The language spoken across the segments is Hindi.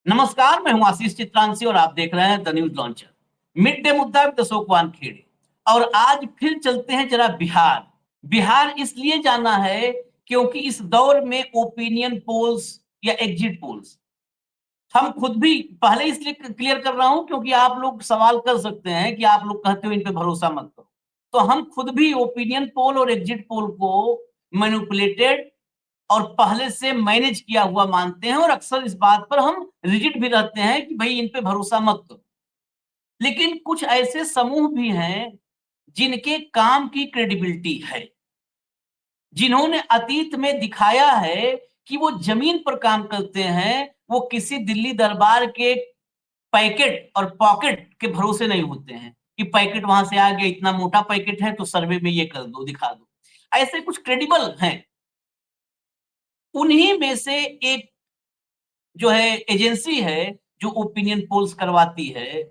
नमस्कार, मैं हूं आशीष चित्रांशी और आप देख रहे हैं the news launcher. Mid day मुद्दा विद अशोक वानखेड़े। और आज फिर चलते हैं जरा बिहार। बिहार इसलिए जाना है क्योंकि इस दौर में ओपिनियन पोल्स या एग्जिट पोल्स हम खुद भी पहले इसलिए क्लियर कर रहा हूं क्योंकि आप लोग सवाल कर सकते हैं कि आप लोग कहते हो इन पे भरोसा मत करो। तो हम खुद भी ओपिनियन पोल और एग्जिट पोल को मैनिपुलेटेड और पहले से मैनेज किया हुआ मानते हैं और अक्सर इस बात पर हम रिजिड भी रहते हैं कि भाई इन पे भरोसा मत करो। लेकिन कुछ ऐसे समूह भी हैं जिनके काम की क्रेडिबिलिटी है, जिन्होंने अतीत में दिखाया है कि वो जमीन पर काम करते हैं, वो किसी दिल्ली दरबार के पैकेट और पॉकेट के भरोसे नहीं होते हैं कि पैकेट वहां से आ गया, इतना मोटा पैकेट है तो सर्वे में ये कर दो, दिखा दो। ऐसे कुछ क्रेडिबल हैं। उन्हीं में से एक जो है एजेंसी है जो ओपिनियन पोल्स करवाती है,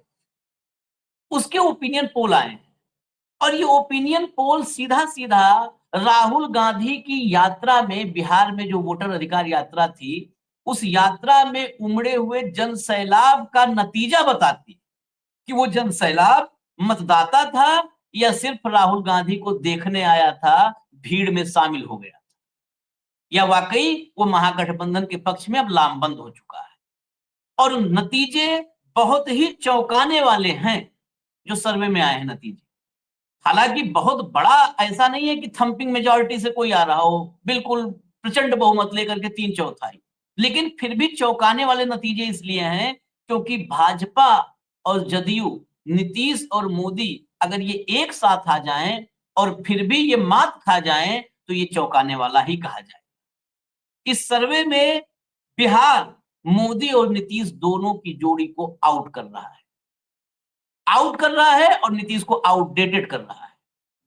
उसके ओपिनियन पोल आए हैं। और ये ओपिनियन पोल सीधा सीधा राहुल गांधी की यात्रा में, बिहार में जो वोटर अधिकार यात्रा थी, उस यात्रा में उमड़े हुए जन सैलाब का नतीजा बताती है कि वो जन सैलाब मतदाता था या सिर्फ राहुल गांधी को देखने आया था, भीड़ में शामिल हो गया, या वाकई वो महागठबंधन के पक्ष में अब लामबंद हो चुका है। और नतीजे बहुत ही चौंकाने वाले हैं जो सर्वे में आए हैं नतीजे। हालांकि बहुत बड़ा ऐसा नहीं है कि थंपिंग मेजॉरिटी से कोई आ रहा हो, बिल्कुल प्रचंड बहुमत लेकर के 3/4, लेकिन फिर भी चौंकाने वाले नतीजे इसलिए हैं क्योंकि भाजपा और जदयू, नीतीश और मोदी अगर ये एक साथ आ जाएं और फिर भी ये मात खा जाएं तो ये चौंकाने वाला ही कहा जाए। इस सर्वे में बिहार मोदी और नीतीश दोनों की जोड़ी को आउट कर रहा है, आउट कर रहा है और नीतीश को आउटडेटेड कर रहा है,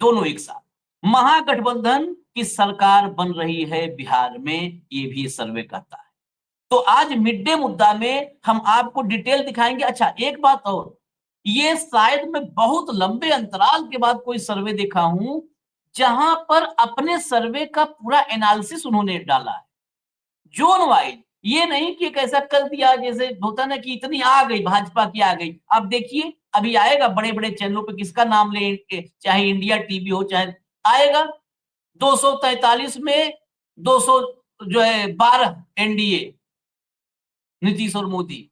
दोनों एक साथ। महागठबंधन की सरकार बन रही है बिहार में, ये भी सर्वे कहता है। तो आज मिड डे मुद्दा में हम आपको डिटेल दिखाएंगे। अच्छा, एक बात और, ये शायद मैं बहुत लंबे अंतराल के बाद कोई सर्वे देखा हूं जहां पर अपने सर्वे का पूरा एनालिसिस उन्होंने डाला है, जोन वाइज। ये नहीं कि एक ऐसा कर दिया जैसे होता ना कि इतनी आ गई भाजपा की आ गई। आप देखिए अभी आएगा बड़े बड़े चैनलों पे, किसका नाम ले, चाहे इंडिया टीवी हो चाहे, आएगा 243 में 200 जो है 12 एनडीए, नीतीश और मोदी।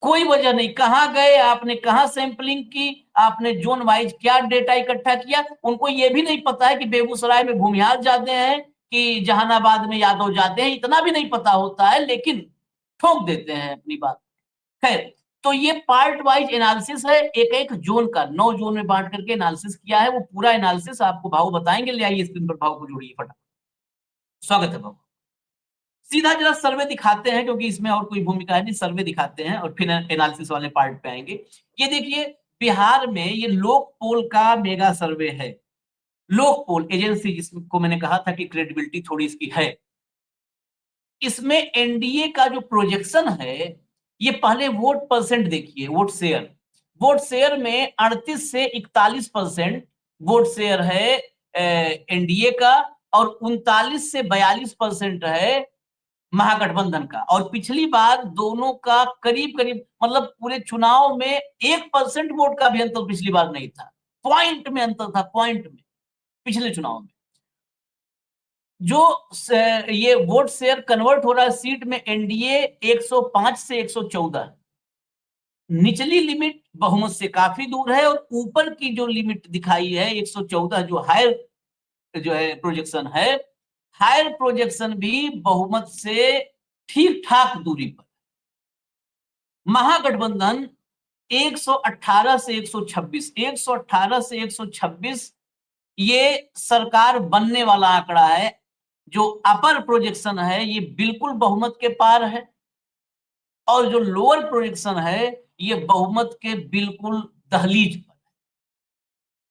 कोई वजह नहीं, कहां गए आपने, कहां सैंपलिंग की आपने, जोन वाइज क्या डेटा इकट्ठा किया, उनको ये भी नहीं पता है कि बेगूसराय में भूमिहार जाते हैं कि जहानाबाद में यादव जाते हैं, इतना भी नहीं पता होता है, लेकिन ठोक देते हैं अपनी बात। खैर, तो ये पार्ट वाइज एनालिसिस है, एक एक जोन का 9 जोन में बांट करके एनालिसिस किया है। वो पूरा एनालिसिस आपको भाव बताएंगे, ले आइए स्क्रीन पर, भाव को जोड़िए फटाफट। स्वागत है भाव। सीधा जरा सर्वे दिखाते हैं क्योंकि इसमें और कोई भूमिका है नहीं, सर्वे दिखाते हैं और फिर एनालिसिस वाले पार्ट पे आएंगे। ये देखिए, बिहार में ये लोक पोल का मेगा सर्वे है। लोक पोल एजेंसी, जिसको मैंने कहा था कि क्रेडिबिलिटी थोड़ी इसकी है। इसमें एनडीए का जो प्रोजेक्शन है, ये पहले वोट परसेंट देखिए, वोट शेयर। वोट शेयर में 38 से 41% वोट शेयर है एनडीए का, और 39 से 42% है महागठबंधन का। और पिछली बार दोनों का करीब करीब, मतलब पूरे चुनाव में 1% वोट का भी अंतर पिछली बार नहीं था, पॉइंट में अंतर था, पॉइंट में, पिछले चुनाव में। जो ये वोट शेयर कन्वर्ट हो रहा है सीट में, एनडीए 105 से 114, निचली लिमिट बहुमत से काफी दूर है, और ऊपर की जो लिमिट दिखाई है 114, जो हायर जो है प्रोजेक्शन है, हायर प्रोजेक्शन भी बहुमत से ठीक ठाक दूरी पर। महागठबंधन 118 से 126, 118 से 126 ये सरकार बनने वाला आंकड़ा है। जो अपर प्रोजेक्शन है ये बिल्कुल बहुमत के पार है, और जो लोअर प्रोजेक्शन है ये बहुमत के बिल्कुल दहलीज पर।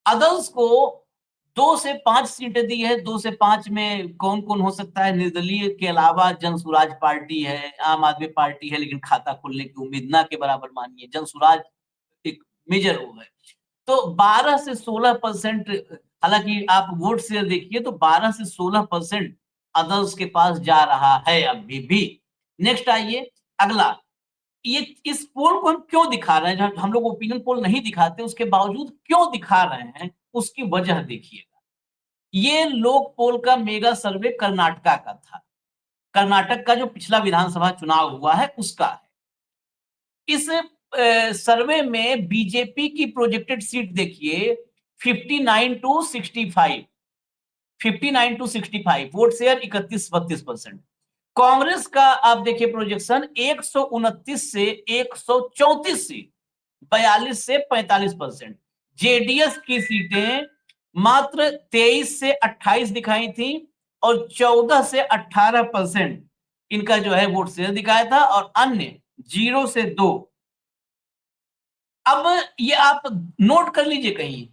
अदर्स को 2 से 5 सीटें दी है। 2 से 5 में कौन कौन हो सकता है? निर्दलीय के अलावा जन सुराज पार्टी है, आम आदमी पार्टी है, लेकिन खाता खोलने की उम्मीद ना के बराबर मानिए, जन सुराज एक मेजर वो है। तो 12 से 16%, हालांकि आप वोट शेयर देखिए तो 12 से 16% अदर्स के पास जा रहा है अभी भी। नेक्स्ट आइए, अगला ये इस पोल को हम क्यों दिखा रहे हैं, जब हम लोग ओपिनियन पोल नहीं दिखाते उसके बावजूद क्यों दिखा रहे हैं, उसकी वजह देखिएगा। ये लोक पोल का मेगा सर्वे कर्नाटका का था, कर्नाटक का जो पिछला विधानसभा चुनाव हुआ है उसका है। इस सर्वे में बीजेपी की प्रोजेक्टेड सीट देखिए 59 to 65, 59 to 65 vote share 31-32%। Congress का आप देखिए प्रोजेक्शन 129 से 134 सीट, 42 से 45%। जेडीएस की सीटें मात्र 23 से 28 दिखाई थी और 14 से 18% इनका जो है वोट शेयर दिखाया था, और अन्य 0 से 2। अब ये आप नोट कर लीजिए कहीं,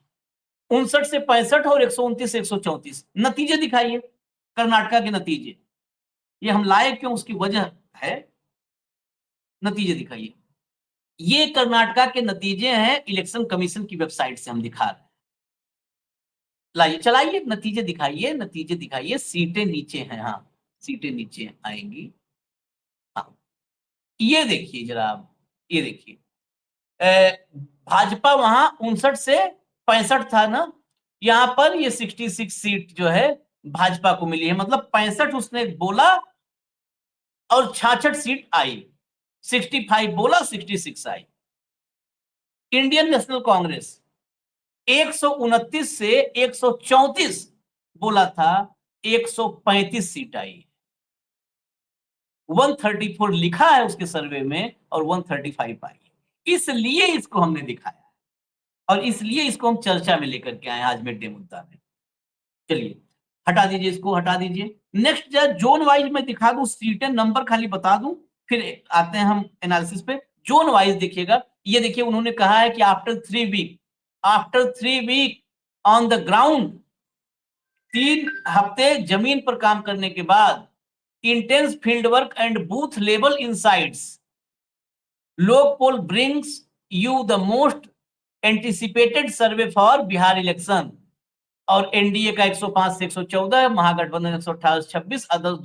59 से 65 और 129 से 134 नतीजे दिखाइए, कर्नाटका के नतीजे। ये हम लाए क्यों, उसकी वजह है, नतीजे दिखाइए। ये कर्नाटका के नतीजे हैं, इलेक्शन कमीशन की वेबसाइट से हम दिखा रहे हैं। लाइए, चलाइए, नतीजे दिखाइए, नतीजे दिखाइए। सीटें नीचे हैं, हाँ सीटें नीचे आएंगी। हाँ, ये देखिए जरा आप, ये देखिए भाजपा वहां 59 से 65 था ना, यहां पर ये 66 सीट जो है भाजपा को मिली है, मतलब 65 उसने बोला और 66 सीट आई, 65 बोला 66 आई। इंडियन नेशनल कांग्रेस 129 से 134 बोला था, 135 सीट आई। 134 लिखा है उसके सर्वे में और 135 आई, इसलिए इसको हमने दिखाया और इसलिए इसको हम चर्चा में लेकर के आए आज मिड डे मुद्दा में। चलिए हटा दीजिए, इसको हटा दीजिए। नेक्स्ट जोन वाइज मैं दिखा दूं, सीटें नंबर खाली बता दूं, फिर आते हैं हम एनालिसिस पे। जोन वाइज देखिएगा, ये देखिए उन्होंने कहा है कि after 3 week on the ground, 3 हफ्ते जमीन पर काम करने के बाद, intense field work and booth level insights, Lok Poll brings you the most anticipated survey for Bihar election. और एनडीए का 105 से 114, महागठबंधन 118 से 26, अदर्स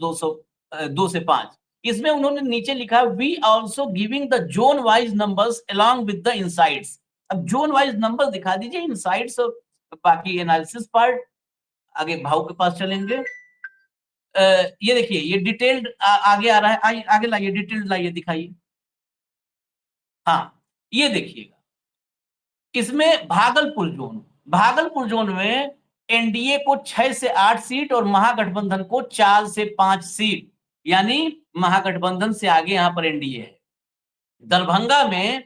2 से 5। इसमें उन्होंने नीचे लिखा we also giving the zone wise numbers along with the insights. अब जोन वाइज नंबर दिखा दीजिए, इनसाइट्स और बाकी एनालिसिस पार्ट आगे भाव के पास चलेंगे। ये देखिए, ये डिटेल्ड आगे आ रहा है, आगे लाइए, डिटेल्ड लाइए, दिखाइए। हाँ, ये देखिएगा, इसमें भागलपुर जोन में एनडीए को 6 से 8 सीट और महागठबंधन को 4 से 5 सीट, यानी महागठबंधन से आगे यहां पर एनडीए है। दरभंगा में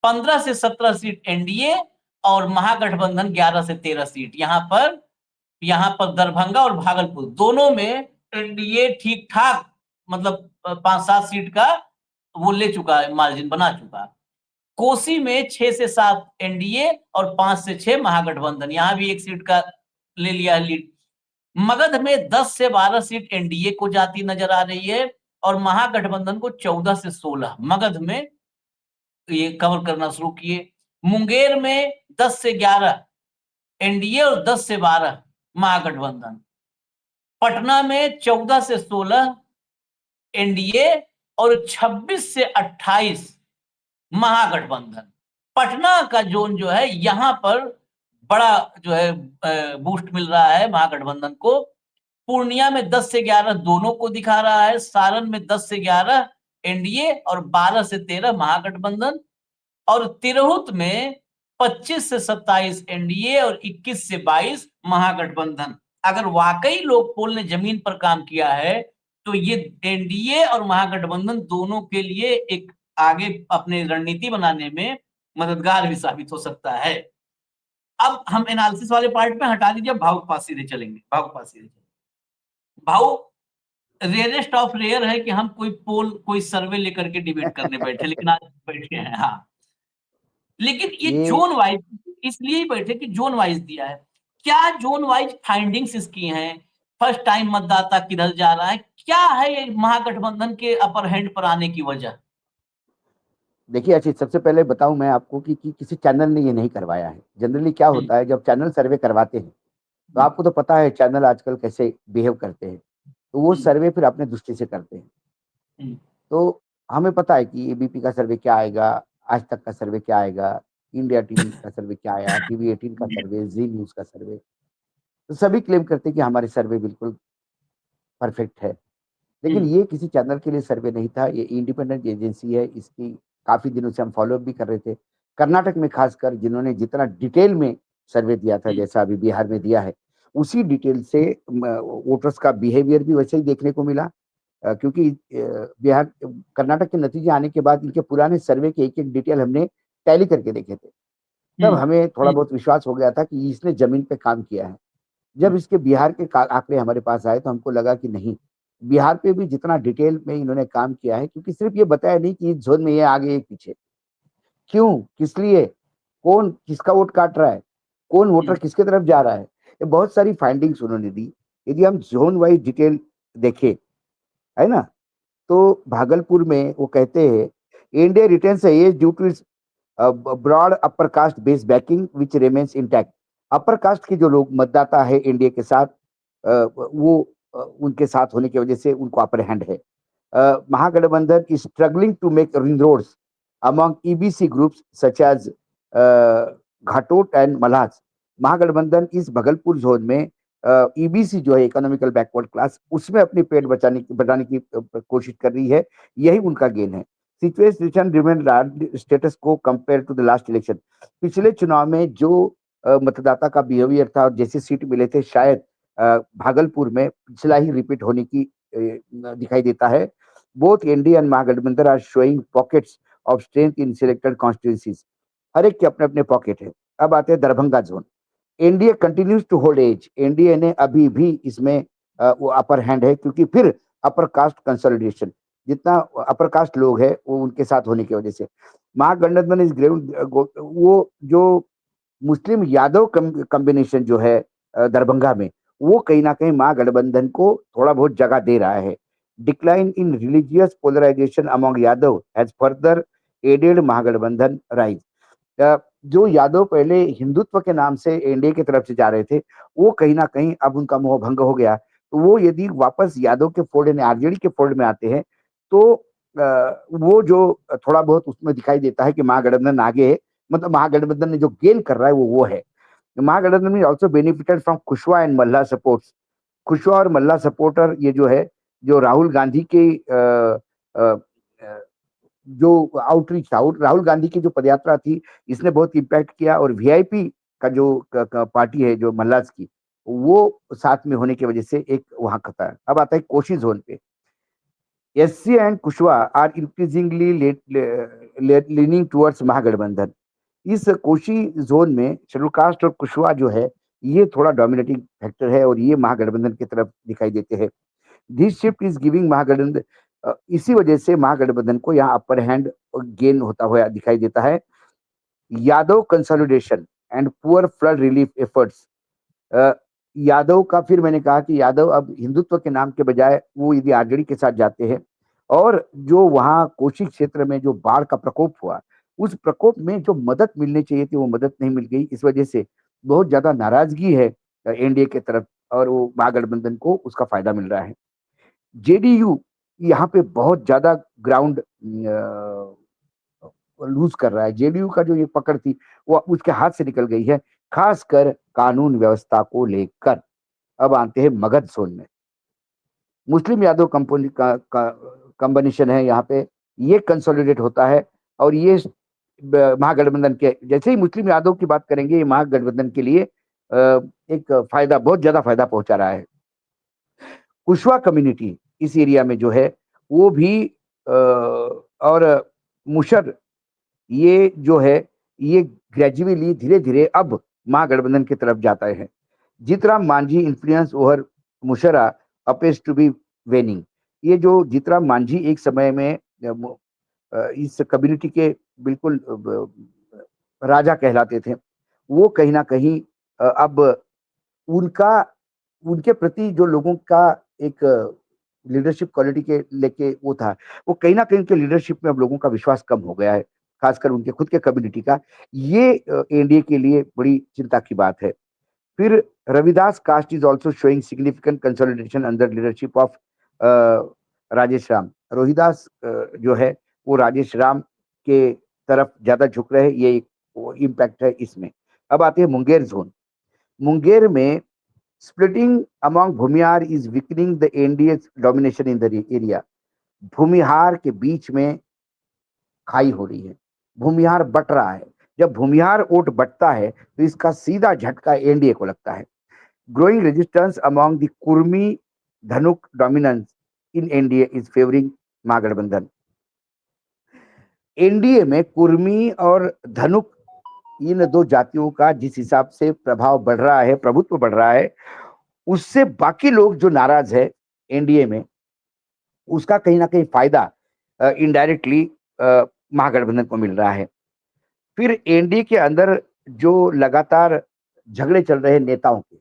15 से 17 सीट एनडीए और महागठबंधन 11 से 13 सीट। यहां पर दरभंगा और भागलपुर दोनों में एनडीए ठीक ठाक, मतलब 5-7 सीट का वो ले चुका है, मार्जिन बना चुका। कोसी में 6 से 7 एनडीए और 5 से 6 महागठबंधन, यहां भी 1 सीट का ले लिया है लीड। मगध में 10 से 12 सीट एनडीए को जाती नजर आ रही है और महागठबंधन को 14 से 16 मगध में ये कवर करना शुरू किए। मुंगेर में 10 से 11 एनडीए और 10 से 12 महागठबंधन। पटना में 14 से 16 एनडीए और 26 से 28 महागठबंधन। पटना का जोन जो है, यहां पर बड़ा जो है बूस्ट मिल रहा है महागठबंधन को। पूर्णिया में 10 से 11 दोनों को दिखा रहा है, सारण में 10 से 11 एनडीए और 12 से 13 महागठबंधन, और तिरहुत में 25 से 27 एनडीए और 21 से 22 महागठबंधन। अगर वाकई लोक पोल ने जमीन पर काम किया है तो ये एनडीए और महागठबंधन दोनों के लिए एक आगे अपने रणनीति बनाने में मददगार भी साबित हो सकता है। अब हम एनालिसिस वाले पार्ट में हटा दीजिए, भाव के पास सीधे चलेंगे। भाव रेयरेस्ट ऑफ रेयर है कि हम कोई सर्वे लेकर के डिबेट करने बैठे, लेकिन आज बैठे हैं। हाँ, लेकिन ये जोन वाइज इसलिए ही बैठे कि जोन वाइज दिया है। क्या जोन वाइज फाइंडिंग्स इसकी हैं, फर्स्ट टाइम मतदाता किधर जा रहा है, क्या है ये महागठबंधन के अपर हैंड पर आने की वजह? देखिए अच्छी, सबसे पहले बताऊं मैं आपको कि किसी चैनल ने ये नहीं करवाया है। जनरली क्या होता है, जब चैनल सर्वे करवाते हैं तो आपको तो पता है चैनल आजकल कैसे बिहेव करते हैं, तो वो सर्वे फिर अपने दृष्टि से करते हैं। तो हमें पता है कि एबीपी का सर्वे क्या आएगा, आज तक का सर्वे क्या आएगा, इंडिया टीवी का सर्वे क्या आया, टीवी 18 का सर्वे, जी न्यूज़ का सर्वे। तो सभी क्लेम करते हैं कि हमारे सर्वे बिल्कुल परफेक्ट है। लेकिन ये किसी चैनल के लिए सर्वे नहीं था, ये इंडिपेंडेंट एजेंसी है, इसकी काफ़ी दिनों से हम फ़ॉलो अप भी कर रहे थे। कर्नाटक में खासकर जिन्होंने जितना डिटेल में सर्वे दिया था, जैसा अभी बिहार में दिया है, उसी डिटेल से वोटर्स का बिहेवियर भी वैसे ही देखने को मिला। क्योंकि बिहार कर्नाटक के नतीजे आने के बाद इनके पुराने सर्वे के एक-एक डिटेल हमने टैली करके देखे थे। तब हमें थोड़ा बहुत विश्वास हो गया था कि इसने ज़मीन पे काम किया है। जब इसके बिहार के का आंकड़े हमारे पास आए तो हमको लगा कि नहीं, बिहार पे भी जितना डिटेल में इन्होंने काम किया है, क्योंकि सिर्फ़ ये बताया नहीं कि इस ज़ोन में ये आगे, ये पीछे। क्यों? किस लिए? कौन किसका वोट काट रहा है? कौन वोटर किसके तरफ जा रहा है? ये बहुत सारी फाइंडिंग्स उन्होंने दी। यदि हम ज़ोन वाइज़ डिटेल देखें, है ना? तो भागलपुर में वो कहते हैं, India retains a edge due to its broad upper caste base backing which remains intact. Upper caste के जो लोग मतदाता है एनडीए के साथ, वो उनके साथ होने की वजह से उनको अपर हैंड है। महागठबंधन is struggling to make inroads among EBC groups such as Ghatot and Mallahs. Mahagathbandhan इस भगलपुर जोन में ईबीसी जो है इकोनॉमिकल बैकवर्ड क्लास, उसमें अपनी पेट बढ़ाने की कोशिश कर रही है। यही उनका गेन है। Situation remain status quo compare to the last election. पिछले चुनाव में जो मतदाता का बिहेवियर था और जैसे सीट मिले थे, शायद भागलपुर में पिछला ही रिपीट होने की दिखाई देता है। Both NDA and Mahagathbandhan are showing pockets of strength in selected constituencies. हर एक के अपने-अपने पॉकेट है। अब आते हैं Darbhanga zone. NDA continues to hold edge. NDA ने अभी भी इसमें वो अपर हैंड है, क्योंकि फिर अपर कास्ट कंसोलिडेशन, जितना अपर कास्ट लोग हैं वो उनके साथ होने की वजह से महागठबंधन इज ग्राउंड। वो जो मुस्लिम यादव कॉम्बिनेशन जो है दरभंगा में, वो कहीं न कहीं महागठबंधन को थोड़ा बहुत जगह दे रहा है। Decline in religious polarisation among Yadav has further added Mahagathbandhan rise. जो यादव पहले हिंदुत्व के नाम से एनडीए की तरफ से जा रहे थे, वो कहीं न कहीं अब उनका मोह भंग हो गया। तो वो यदि वापस यादव के फोल्ड यानी आरजेडी के फोल्ड में आते हैं, तो वो जो थोड़ा बहुत उसमें दिखाई देता है कि महागठबंधन आगे है, मतलब महागठबंधन ने जो गेन कर रहा है वो है। महागठबंधन में also benefited from Kushwaha and Malla supports. Kushwaha और मल्ला सपोर्टर ये जो है, जो राहुल गांधी के अ, अ, जो आउटरीच था, राहुल गांधी की जो पदयात्रा थी, इसने बहुत इम्पैक्ट किया और वीआईपी का जो पार्टी है जो मल्लास की, वो साथ में होने की वजह से एक वहां खतरा है। अब आता है कोशी जोन पे। SC and Kushwaha are increasingly leaning towards Mahagathbandhan. इस कोशी जोन में शेड्यूल कास्ट और कुशवाहा जो है, ये थोड़ा डोमिनेटिंग फैक्टर है और ये महागठबंधन की तरफ दिखाई देते हैं। दिस शिफ्ट इज गिविंग महागठबंधन, इसी वजह से महागठबंधन को यहाँ अपर हैंड गेन होता हुआ दिखाई देता है। Yadav consolidation and poor flood relief efforts. Yadav का, फिर मैंने कहा कि यादव अब हिंदुत्व के नाम के बजाय वो यदि आरजेडी के साथ जाते हैं, और जो वहाँ कोशी क्षेत्र में जो बाढ़ का प्रकोप हुआ, उस प्रकोप में जो मदद मिलनी चाहिए थी वो मदद नहीं मिल गई। इस वजह से बहुत ज्यादा नाराजगी है एनडीए के तरफ, और वो महागठबंधन को उसका फायदा मिल रहा है। जेडीयू यहाँ पे बहुत ज्यादा ग्राउंड लूज कर रहा है। जेडीयू का जो ये पकड़ थी वो उसके हाथ से निकल गई है, खासकर कानून व्यवस्था को लेकर। अब आते हैं मगध जोन में। मुस्लिम यादव कंपोनी का कॉम्बिनेशन है यहाँ पे, ये कंसोलिडेट होता है और ये महागठबंधन के, जैसे ही मुस्लिम यादव की बात करेंगे, ये महागठबंधन के लिए एक फायदा, बहुत ज्यादा फायदा पहुंचा रहा है। कुशवा कम्युनिटी इस एरिया में जो है वो भी और मुशर, ये जो है ये ग्रेजुअली धीरे-धीरे अब महागठबंधन की तरफ जाता है। Jitram Manjhi influence over Musahar appears to be waning. ये जो जीतराम मांझी एक समय में इस कम्युनिटी के बिल्कुल राजा कहलाते थे, वो कहीं न कहीं अब उनका, उनके प्रति जो लोगों का एक लीडरशिप क्वालिटी के लेके वो था, वो कहीं न कहीं उनके लीडरशिप में अब लोगों का विश्वास कम हो गया है, खासकर उनके खुद के कम्युनिटी का। ये एनडीए के लिए बड़ी चिंता की बात है। फिर Ravidas caste is also showing significant consolidation under leadership of Rajesh Ram. Rohidas जो है वो राजेश राम के तरफ ज़्यादा झुक रहे हैं, ये एक वो इम्पैक्ट है इसमें। अब आते हैं मुंगेर ज़ोन। मुंगेर में splitting among Bhumihar is weakening the NDA's domination in the area. Bhumihar के बीच में खाई हो रही है, भूमिहार बँट रहा है। जब भूमिहार वोट बँटता है, तो इसका सीधा झटका एनडीए को लगता है। Growing resistance among the Kurmi धनुक dominance in NDA is favouring Mahagathbandhan. NDA में कुर्मी और धनुक इन 2 जातियों का जिस हिसाब से प्रभाव बढ़ रहा है, प्रभुत्व बढ़ रहा है, उससे बाकी लोग जो नाराज़ है एनडीए में, उसका कहीं न कहीं फ़ायदा इनडायरेक्टली महागठबंधन को मिल रहा है। फिर एनडीए के अंदर जो लगातार झगड़े चल रहे हैं नेताओं के,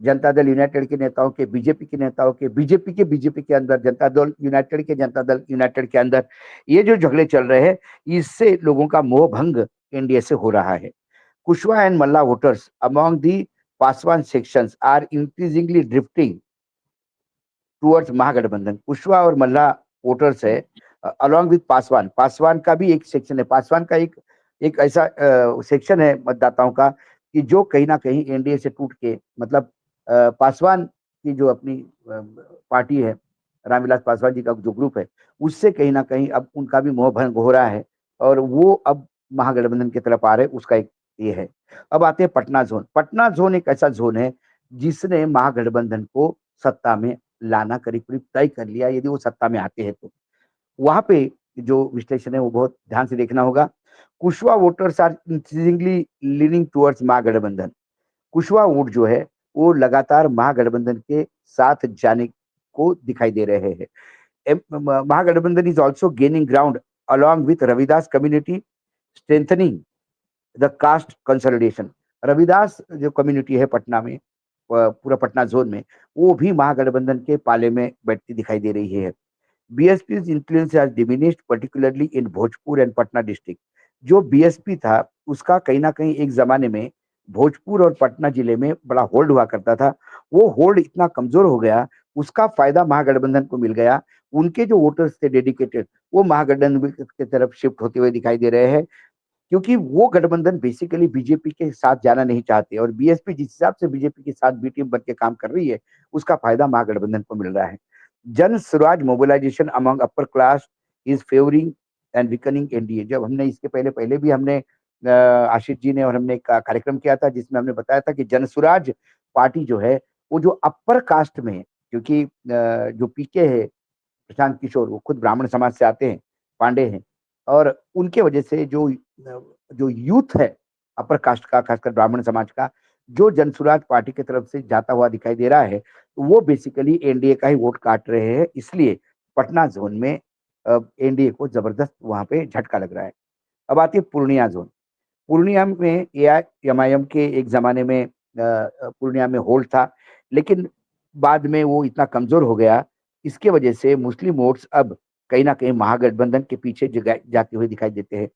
जनता दल यूनाइटेड के नेताओं के, बीजेपी के नेताओं के, बीजेपी के अंदर, जनता दल यूनाइटेड के, जनता दल यूनाइटेड के अंदर, ये जो झगड़े चल रहे हैं, इससे लोगों का मोह भंग एनडीए से हो रहा है। Kushwaha and Mallah voters among the Paswan sections are increasingly drifting towards Mahagathbandhan. Kushwaha और मल्ला वोटर्स है अलॉन्ग विद पासवान। पासवान का भी एक सेक्शन है। पासवान का एक एक ऐसा सेक्शन है मतदाताओं का कि जो कहीं न कहीं एनडीए से टूट के मतलब पासवान की जो अपनी पार्टी है, रामविलास पासवान जी का जो ग्रुप है, उससे कहीं न कहीं अब उनका भी मोह भंग हो रहा है और वो अब महागठबंधन की तरफ आ रहे हैं, उसका एक ये है। अब आते हैं पटना ज़ोन। पटना ज़ोन एक ऐसा ज़ोन है जिसने महागठबंधन को सत्ता में लाना करीब-करीब तय कर लिया यदि वो सत्ता में आते हैं तो। वहाँ पे जो विश्लेषण है वो बहुत ध्यान से देखना होगा। Kushwaha voters are increasingly leaning towards Mahagathbandhan. Kushwaha vote जो है वो लगातार महागठबंधन के साथ जाने को दिखाई दे रहे हैं। Mahagathbandhan is also gaining ground along with Ravidas community strengthening the caste consolidation. Ravidas जो कम्युनिटी है पटना में पूरा पटना जोन में, वो भी महागठबंधन के पाले में बैठती दिखाई दे रही है। बीएसपी's influence has diminished particularly in Bhojpur and Patna district. जो बीएसपी था उसका कहीं न कहीं एक ज़माने में भोजपुर और पटना जिले में बड़ा होल्ड हुआ करता था। वो होल्ड इतना कमज़ोर हो गया, उसका फ़ायदा महागठबंधन को मिल गया। उनके जो वोटर्स थे डेडिकेटेड, वो महागठबंधन की तरफ शिफ्ट होते हुए दिखाई दे रहे हैं। क्योंकि वो गठबंधन बेसिकली बीजेपी के साथ जाना नहीं चाहते और बीएसपी जिस हिसाब से बीजेपी के साथ बी टीम बन के काम कर रही है, उसका फ़ायदा महागठबंधन को मिल रहा है। Jan Swaraj mobilisation among upper class is favouring and weakening NDA. जब हमने इसके पहले भी हमने आशीष जी ने और हमने एक कार्यक्रम किया था जिसमें हमने बताया था कि जन स्वराज पार्टी जो है, वो जो अपर कास्ट में है क्योंकि जो पीके है प्रशांत किशोर वो खुद ब्राह्मण समाज से आते हैं, पांडे हैं और उनके वजह से जो यूथ है अपर कास्ट का खासकर ब्राह्मण समाज का, जो जनसुराज पार्टी की तरफ से जाता हुआ दिखाई दे रहा है, तो वो बेसिकली एनडीए का ही वोट काट रहे हैं। इसलिए पटना ज़ोन में एनडीए को ज़बरदस्त वहाँ पे झटका लग रहा है। अब आती है पूर्णिया ज़ोन। पूर्णिया में एआईएमआईएम के एक ज़माने में पूर्णिया में होल्ड था, लेकिन बाद में वो इतना कमज़ोर हो गया, इसके वजह से मुस्लिम वोट्स अब कहीं न कहीं महागठबंधन के पीछे जगह जाते हुए दिखाई देते हैं।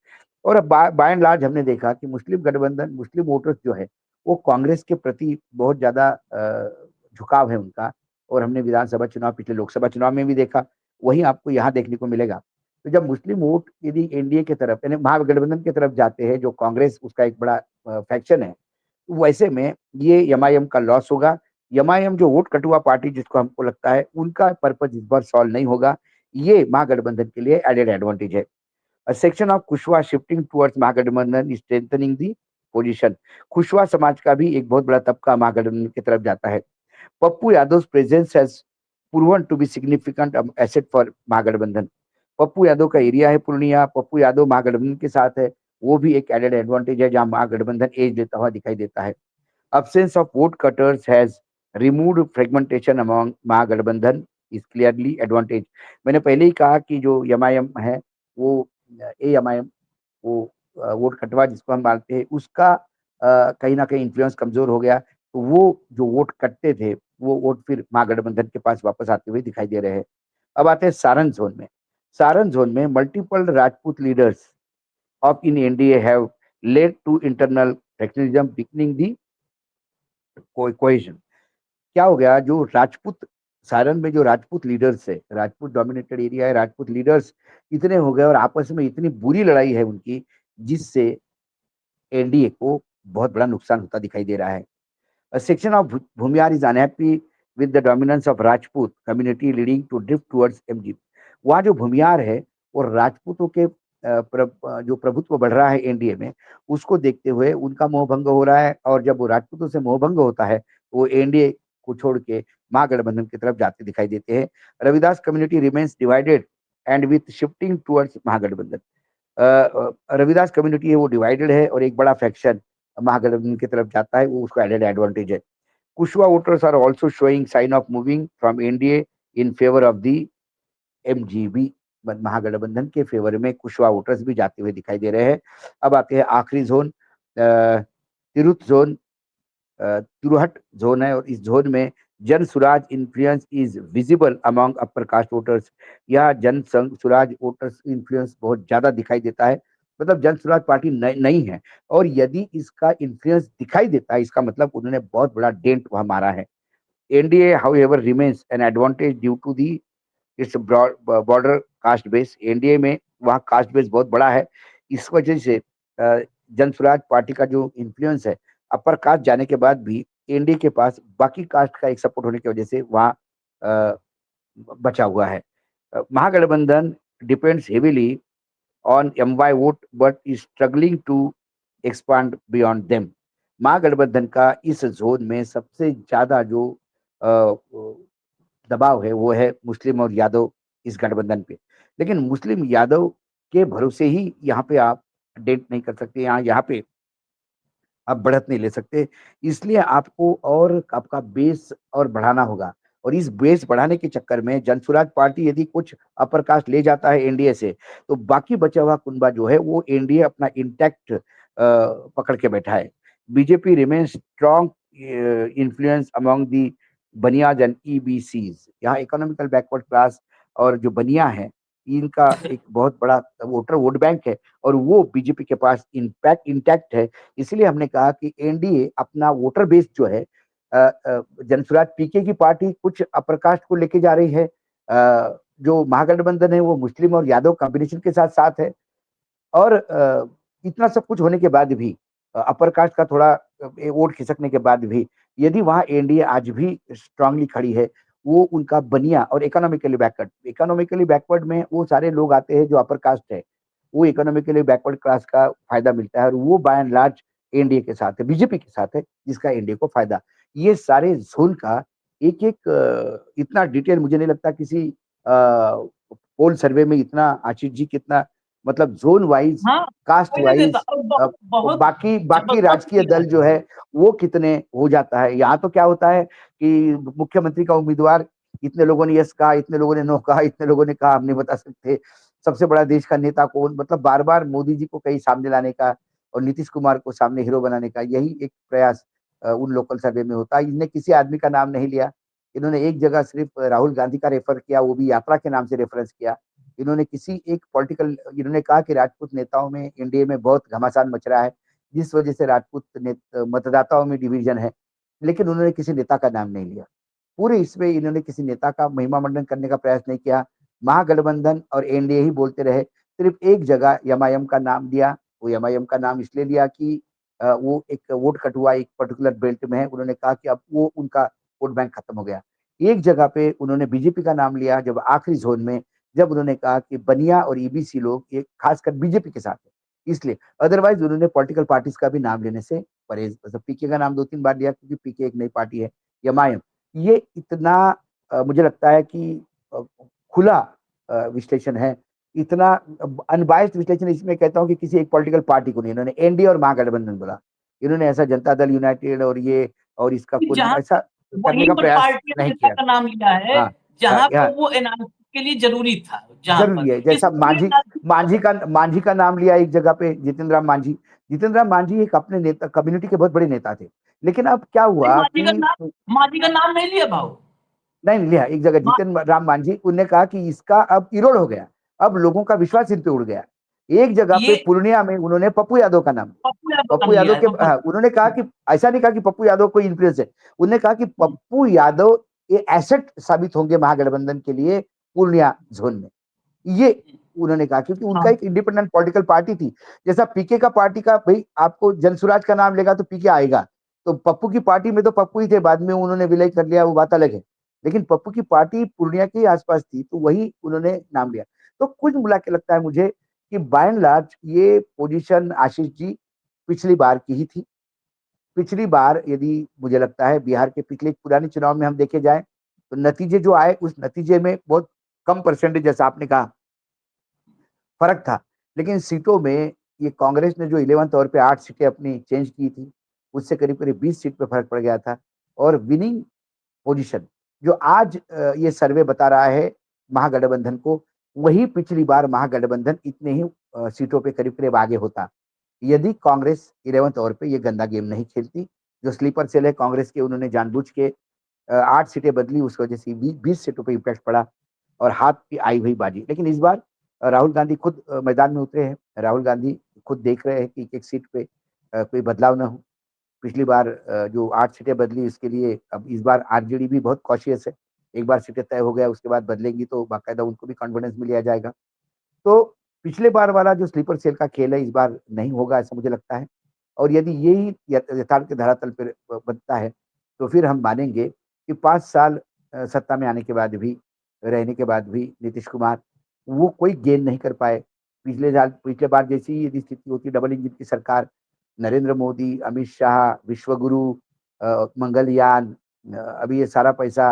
और अब बाय एंड लार्ज हमने देखा कि मुस्लिम गठबंधन, मुस्लिम वोटर्स जो है, वो कांग्रेस के प्रति बहुत ज़्यादा झुकाव है उनका और हमने विधानसभा चुनाव, पिछले लोकसभा चुनाव में भी देखा, वही आपको यहाँ देखने को मिलेगा। तो जब मुस्लिम वोट यदि एनडीए की तरफ यानी महागठबंधन की तरफ जाते हैं, जो कांग्रेस उसका एक बड़ा फैक्शन है, तो वैसे में ये एमआईएम का लॉस होगा। एमआईएम जो वोट कटुआ पार्टी जिसको हमको लगता है, उनका पर्पज़ इस बार सॉल्व नहीं होगा। ये महागठबंधन के लिए एडेड एडवांटेज है। A section of Kushwaha shifting towards Mahagathbandhan is strengthening the position। Kushwaha समाज का भी एक बहुत बड़ा तबका महागठबंधन की तरफ जाता है। Pappu Yadav presence has proven to be significant asset for महागठबंधन। पप्पू यादव का एरिया है पूर्णिया, पप्पू यादव महागठबंधन के साथ है, वो भी एक एडेड एडवांटेज है जहाँ महागठबंधन एज लेता हुआ दिखाई देता है। Absence of vote cutters has removed fragmentation among Mahagathbandhan is clearly advantage। मैंने पहले ही कहा कि जो एमआईएम है वो एएमआईएम वो वोट कटवा जिसको हम मानते हैं उसका कहीं न कहीं इन्फ्लुएंस कमज़ोर हो गया। तो वो जो वोट कटते थे, वो वोट फिर महागठबंधन के पास वापस आते हुए दिखाई दे रहे हैं। अब आते हैं सारण ज़ोन में। सारण ज़ोन में multiple Rajput leaders of in NDA have led to internal factionism weakening the cohesion. क्या हो गया जो राजपूत सारण में जो राजपूत लीडर्स है, राजपूत डोमिनेटेड एरिया है, राजपूत लीडर्स इतने हो गए और आपस में इतनी बुरी लड़ाई है उनकी, जिससे एनडीए को बहुत बड़ा नुकसान होता दिखाई दे रहा है। A section of Bhumiyar is unhappy with the dominance of Rajput community leading to drift towards MG। वहाँ जो भूमियार है और राजपूतों के जो प्रभुत्व बढ़ रहा है एनडीए में, उसको देखते हुए उनका मोहभंग हो रहा है और जब वो राजपूतों से मोहभंग होता है, तो वो एनडीए को छोड़ के महागठबंधन की तरफ जाते दिखाई देते हैं। Ravidas community remains divided and with shifting towards Mahagathbandhan. Ravidas community है वो डिवाइडेड है और एक बड़ा फैक्शन महागठबंधन की तरफ जाता है, वो उसको एडेड एडवांटेज है। Kushwaha voters are also showing sign of moving from NDA in favour of the MGB. Mahagathbandhan के फेवर में कुशवा वोटर्स भी जाते हुए दिखाई दे रहे हैं। अब आते हैं आखिरी zone, Tirhut zone. Tirhut zone है और इस जोन में Jan Suraaj influence is visible among upper caste voters. यह जन सुराज वोटर्स इन्फ्लुएंस बहुत ज्यादा दिखाई देता है। मतलब जन सुराज पार्टी नहीं है और यदि इसका इन्फ्लुएंस दिखाई देता है, इसका मतलब उन्होंने बहुत बड़ा डेंट वहां मारा है। NDA however remains an advantage due to the its border caste base. NDA में वहाँ कास्ट बेस बहुत बड़ा है, इस वजह से जन स्वराज पार्टी का जो इन्फ्लुएंस है अपर कास्ट जाने के बाद भी एनडीए के पास बाकी कास्ट का एक सपोर्ट होने की वजह से वहाँ बचा हुआ है। Mahagathbandhan depends heavily on MY vote but is struggling to expand beyond them. Mahagathbandhan का इस जोन में सबसे ज्यादा जो दबाव है वो है मुस्लिम और यादव इस गठबंधन पे। लेकिन मुस्लिम यादव के भरोसे ही यहाँ पे आप डेट नहीं कर सकते, यहाँ पे आप बढ़त नहीं ले सकते। इसलिए आपको और आपका बेस और बढ़ाना होगा और इस बेस बढ़ाने के चक्कर में जनसुराज पार्टी यदि कुछ अपर कास्ट ले जाता है एनडीए से, तो बाकी बचा हुआ कुनबा जो है वो एनडीए अपना इंटैक्ट पकड़ के बैठा है। BJP remains strong influence among the Banias and EBCs. यहाँ इकोनॉमिकल बैकवर्ड क्लास और जो बनिया है, इनका एक बहुत बड़ा वोट बैंक है और वो बीजेपी के पास इम्पैक्ट इंटैक्ट है। इसलिए हमने कहा कि एनडीए अपना वोटर बेस जो है, जनसुराज पीके की पार्टी कुछ अपर कास्ट को लेके जा रही है, जो महागठबंधन है वो मुस्लिम और यादव कॉम्बिनेशन के साथ साथ है। और इतना सब कुछ होने के बाद भी अपर कास्ट का थोड़ा वोट खिसकने के बाद भी यदि वहां एनडीए आज भी स्ट्रांगली खड़ी है, वो उनका बनिया और इकोनॉमिकली बैकवर्ड में वो सारे लोग आते हैं जो अपर कास्ट है, वो इकोनॉमिकली बैकवर्ड क्लास का फायदा मिलता है और वो बाय एंड लार्ज एनडीए के साथ है, बीजेपी के साथ है, जिसका एनडीए को फायदा। ये सारे जोन का एक एक इतना डिटेल मुझे नहीं लगता किसी पोल सर्वे में इतना आशीष जी कितना, मतलब जोन वाइज, हाँ, कास्ट कोई नहीं देता वाइज, और बहुत बाकी बाकी जबरदस्त राजकीय दिया दल है। जो है वो कितने हो जाता है। यहाँ तो क्या होता है कि मुख्यमंत्री का उम्मीदवार इतने लोगों ने यस कहा, इतने लोगों ने नो कहा, इतने लोगों ने कहा हम नहीं बता सकते, सबसे बड़ा देश का नेता कौन, मतलब बार बार मोदी जी को कहीं सामने लाने का और नीतीश कुमार को सामने हीरो बनाने का यही एक प्रयास उन लोकल सर्वे में होता है। इन्हें किसी आदमी का नाम नहीं लिया, इन्होंने एक जगह सिर्फ राहुल गांधी का रेफर किया, वो भी यात्रा के नाम से रेफरेंस किया। इन्होंने किसी एक पॉलिटिकल, इन्होंने कहा कि राजपूत नेताओं में एनडीए में बहुत घमासान मच रहा है, जिस वजह से राजपूत मतदाताओं में डिवीजन है, लेकिन उन्होंने किसी नेता का नाम नहीं लिया। पूरे इसमें इन्होंने किसी नेता का महिमा मंडन करने का प्रयास नहीं किया। महागठबंधन और एनडीए ही बोलते रहे। सिर्फ एक जगह एमआईएम का नाम दिया, वो एमआईएम का नाम इसलिए लिया कि वो एक वोट कटुआ एक पर्टिकुलर बेल्ट में है, उन्होंने कहा कि अब वो उनका वोट बैंक खत्म हो गया। एक जगह पे उन्होंने बीजेपी का नाम लिया, जब आखिरी जोन में, जब उन्होंने कहा कि बनिया और ईबीसी लोग ये खासकर बीजेपी के साथ है, इसलिए। अदरवाइज उन्होंने पॉलिटिकल पार्टीज का भी नाम लेने से परहेज, मतलब पीके का नाम 2-3 बार लिया क्योंकि पीके एक नई पार्टी है, एमआईएम। ये इतना मुझे लगता है कि अ, खुला विश्लेषण है, इतना अनबायस्ड विश्लेषण इसमें कहता हूँ कि किसी एक पॉलिटिकल पार्टी को नहीं, इन्होंने एनडीए और महागठबंधन बोला। इन्होंने ऐसा जनता दल यूनाइटेड और ये और इसका कि कोई जहाँ ऐसा करने वहीं का पर प्रयास पार्टी नहीं नेता किया। का नाम लिया है, हाँ, जहाँ यहाँ पर वो एनालिसिस के लिए जरूरी था, जहाँ जरूरी पर है, जैसा इसलिए एनालिसिस। मांझी का नाम लिया एक जगह पे, जितेंद्र राम मांझी। जितेंद्र राम मांझी एक अपने नेता कम्युनिटी के बहुत बड़े नेता थे, लेकिन अब क्या हुआ कि माजी का नाम नहीं लिया भाव। नहीं लिया। एक जगह जितेंद्र राम मांझी, उन्होंने कहा कि इसका अब इरोड हो गया, अब लोगों का विश्वास इन पे उड़ गया। एक जगह पे ये पूर्णिया में उन्होंने पप्पू यादव का नाम लिया। पप्पू यादव का पप्पू लिया यादव है के तो उन्होंने कहा कि ऐसा नहीं कहा कि पप्पू यादव कोई इन्फ्लुएंस है, उन्होंने कहा कि पप्पू यादव ये एसेट साबित होंगे महागठबंधन के लिए पूर्णिया जोन में, ये उन्होंने कहा, क्योंकि उनका हाँ। एक इंडिपेंडेंट पॉलिटिकल पार्टी थी। जैसा पीके का पार्टी का, भाई आपको जनसुराज का नाम लेगा तो पीके आएगा, तो पप्पू की पार्टी में तो पप्पू ही थे, बाद में उन्होंने विलय कर लिया, वो बात अलग है, लेकिन पप्पू की पार्टी पूर्णिया के आसपास थी, तो वही उन्होंने नाम लिया। तो कुछ मिला के लगता है मुझे कि बाय एंड लार्ज ये पोजीशन आशीष जी पिछली बार की ही थी। पिछली बार यदि मुझे लगता है बिहार के पिछले पुराने चुनाव में हम देखे जाए, तो नतीजे जो आए उस नतीजे में बहुत कम परसेंटेज, जैसा आपने कहा, फर्क था। लेकिन सीटों में ये कांग्रेस ने जो 11 तौर पे 8 सीटें अपनी चेंज की थी, उससे करीब-करीब 20 सीट पे फर्क पड़ गया था। और विनिंग पोजीशन जो आज ये सर्वे बता रहा है महागठबंधन को, वही पिछली बार महागठबंधन इतने ही सीटों पे करीब-करीब आगे होता। यदि कांग्रेस 11 तौर पे ये गंदा गेम नहीं खेलती, जो स्लीपर सेल है कांग्रेस के, उन्होंने जानबूझ के 8 सीटें बदली, उस वजह से 20 सीटों पे इम्पैक्ट पड़ा और हाथ की आई हुई बाजी। लेकिन इस बार राहुल गांधी खुद मैदान में उतरे हैं। राहुल गांधी खुद देख रहे हैं कि एक-एक सीट पे कोई बदलाव ना हो। पिछली बार जो 8 सीटें बदली, इसके लिए अब इस बार आरजेडी भी बहुत कॉशियस है। एक बार सीटें तय हो गया, उसके बाद बदलेंगी तो बाकायदा उनको भी कॉन्फिडेंस मिल लिया जाएगा। तो पिछले बार वाला जो स्लीपर सेल का खेल है, इस बार नहीं होगा ऐसा मुझे लगता है। और यदि यही यथार्थ के धरातल पर बनता है, तो फिर हम मानेंगे कि 5 साल सत्ता में आने के बाद भी, रहने के बाद भी नीतीश कुमार वो कोई गेन नहीं कर पाए। पिछले बार जैसी यदि स्थिति होती, डबल इंजन की सरकार, नरेंद्र मोदी, अमित शाह, विश्वगुरु, मंगलयान, अभी ये सारा पैसा,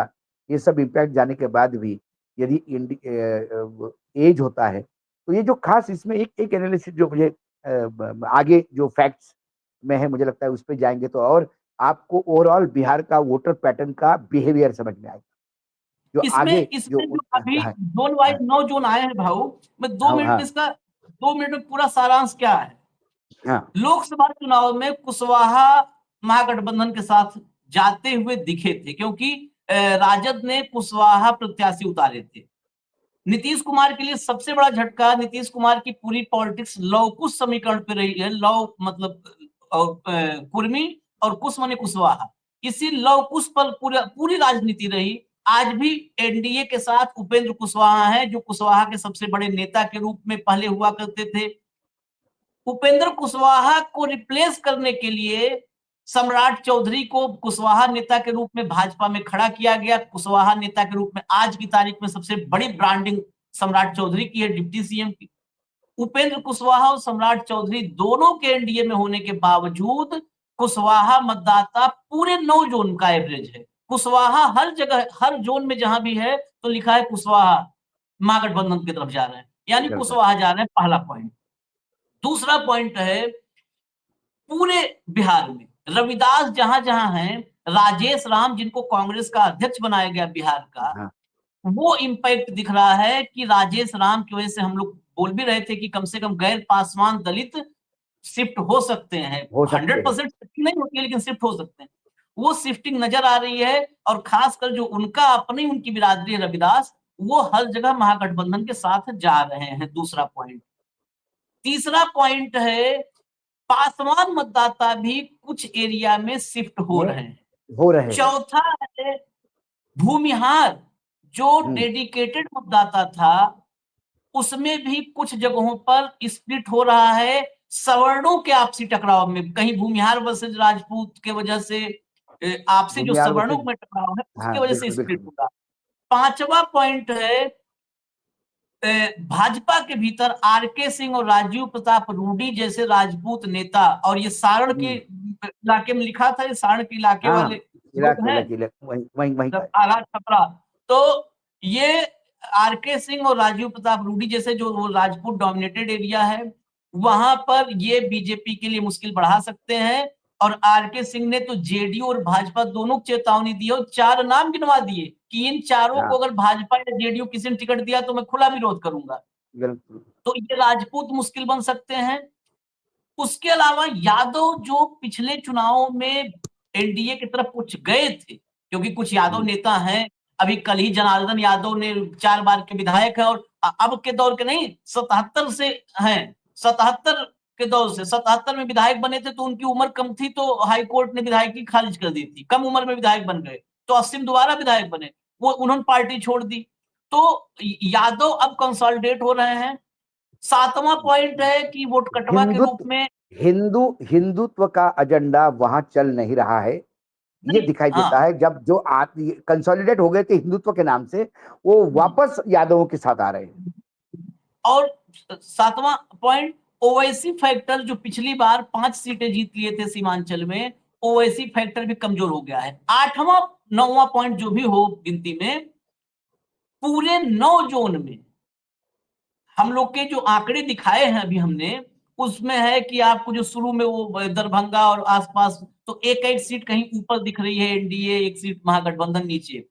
ये सब इम्पैक्ट जाने के बाद भी यदि एज होता है, तो ये जो खास इसमें एक एक एनालिसिस जो मुझे आगे जो फैक्ट्स में है, मुझे लगता है उस पे जाएंगे तो और आपको ओवरऑल बिहार का वोटर पैटर्न का बिहेवियर समझ में आएगा। जो आगे इसमें जो इसमें जो अभी हाँ, जोन वाइज हाँ, 9 जोन आए हैं भाऊ, मैं 2 हाँ, मिनट में हाँ, इसका 2 मिनट में पूरा सारांश क्या है। हाँ, लोकसभा चुनाव में कुशवाहा महागठबंधन के साथ जाते हुए दिखे थे, क्योंकि राजद ने कुशवाहा प्रत्याशी उतारे थे। नीतीश कुमार के लिए सबसे बड़ा झटका, नीतीश कुमार की पूरी पॉलिटिक्स लव कुश समीकरण पे रही है। लव मतलब कुर्मी और कुश माने कुशवाहा, इसी लव कुश पर पूरी राजनीति रही। आज भी एनडीए के साथ उपेंद्र कुशवाहा हैं, जो कुशवाहा के सबसे बड़े नेता के रूप में पहले हुआ करते थे। उपेंद्र कुशवाहा को रिप्लेस करने के लिए सम्राट चौधरी को कुशवाहा नेता के रूप में भाजपा में खड़ा किया गया। कुशवाहा नेता के रूप में आज की तारीख में सबसे बड़ी ब्रांडिंग सम्राट चौधरी की है, डिप्टी सीएम की। उपेंद्र कुशवाहा और सम्राट चौधरी दोनों के एनडीए में होने के बावजूद कुशवाहा मतदाता पूरे 9 जोन का एवरेज है। कुशवाहा हर जगह, हर जोन में जहां भी है तो लिखा है कुशवाहा महागठबंधन की तरफ जा रहे हैं, यानी बिल्कुल, कुशवाहा जा रहे हैं, पहला पॉइंट। दूसरा पॉइंट है, पूरे बिहार में रविदास जहां जहां हैं, राजेश राम जिनको कांग्रेस का अध्यक्ष बनाया गया बिहार का, हाँ, वो इम्पैक्ट दिख रहा है कि राजेश राम की वजह से हम लोग बोल भी रहे थे कि कम से कम गैर पासवान दलित शिफ्ट हो सकते हैं। हो सकते हैं। 100% शिफ्टिंग नहीं होती है, लेकिन शिफ्ट हो सकते हैं। वो शिफ्टिंग नजर आ रही है, और खासकर जो उनका अपनी उनकी बिरादरी है रविदास, वो हर जगह महागठबंधन के साथ जा रहे हैं। दूसरा पॉइंट। तीसरा पॉइंट है, पासवान मतदाता भी कुछ एरिया में शिफ्ट हो में रहे हैं। हो रहे हैं। चौथा है, भूमिहार जो हुँ, डेडिकेटेड मतदाता था, उसमें भी कुछ जगहों पर स्प्लिट हो रहा है सवर्णों के आपसी टकराव में। कहीं भूमिहार वर्सेज राजपूत के वजह से आपसी जो भूमिहार सवर्णों वर्सेज़ में टकराव है, उसकी हाँ, वजह से बिल्कुल, स्प्लिट बिल्कुल। होगा। पांचवा पॉइंट है, भाजपा के भीतर आरके सिंह और राजीव प्रताप रूडी जैसे राजपूत नेता, और ये सारण के हुँ, इलाके में लिखा था, ये सारण के इलाके हाँ, वाले हाँ, लोग हैं, वहीं वहीं वहीं का मतलब है। आला छपरा। तो ये आरके सिंह और राजीव प्रताप रूडी जैसे जो वो राजपूत डोमिनेटेड एरिया है, वहां पर ये बीजेपी के लिए मुश्किल बढ़ा सकते हैं। और आरके सिंह ने तो जेडीयू और भाजपा दोनों को चेतावनी दी और 4 नाम गिनवा दिए कि इन चारों हाँ, को अगर भाजपा या जेडीयू किसी ने टिकट दिया तो मैं खुला विरोध करूंगा। बिल्कुल। तो ये राजपूत मुश्किल बन सकते हैं। उसके अलावा यादव जो पिछले चुनाव में एनडीए की तरफ कुछ गए थे, क्योंकि कुछ यादव हुँ, नेता हैं। अभी कल ही जनार्दन यादव ने 4 बार के विधायक है, और अब के दौर के नहीं, 77 से हैं, 77 के दौर से, 77 में विधायक बने थे, तो उनकी उम्र कम थी, तो हाई कोर्ट ने विधायकी खारिज कर दी थी, कम उम्र में विधायक बन गए। तो असीम दोबारा विधायक बने, वो उन्होंने पार्टी छोड़ दी। तो यादव अब कंसोलिडेट हो रहे हैं। 7वां पॉइंट है कि वोट कटवा के रूप हिंदुत्व में हिंदुत्व का एजेंडा वहां चल नहीं रहा है, ये नहीं, दिखाई देता हाँ, है। जब जो कंसोलिडेट हो गए थे हिंदुत्व के नाम से, वो वापस यादवों के साथ आ रहे हैं। और 7वां पॉइंट, ओवैसी फैक्टर जो पिछली बार 5 सीटें जीत लिए थे सीमांचल में, ओवैसी फैक्टर भी कमजोर हो गया है। 8वां 9वां पॉइंट जो भी हो गिनती में, पूरे 9 जोन में हम लोग के जो आंकड़े दिखाए हैं अभी हमने, उसमें है कि आपको जो शुरू में वो दरभंगा और आसपास तो एक सीट कहीं ऊपर दिख रही है एनडीए, एक सीट महागठबंधन नीचे,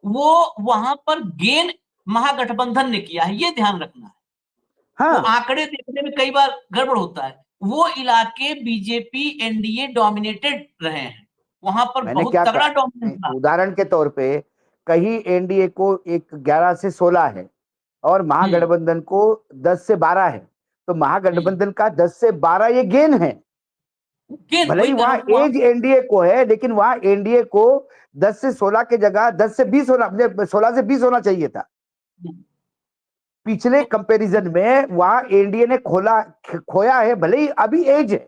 वो वहां पर गेन महागठबंधन ने किया है, ये ध्यान रखना है। वो हाँ, आंकड़े देखने में कई बार गड़बड़ होता है। वो इलाके बीजेपी एनडीए डोमिनेटेड रहे हैं, वहां पर मैंने बहुत क्या तगड़ा कहा, डोमिनेंस था। उदाहरण के तौर पे कहीं एनडीए को एक 11 से 16 है और हम्म महागठबंधन को 10 से 12 है, तो हम्म महागठबंधन का 10 से 12 ये गेन है। गेन, भले वही ही कह रहा वहां हूँ वहां। एज एनडीए को है, लेकिन वहां एनडीए को 10 से 16 के जगह 10 से 20 होना, 16 से 20 होना चाहिए था। पिछले तो कंपैरिजन में वहां एनडीए ने खोया है, भले ही अभी एज है,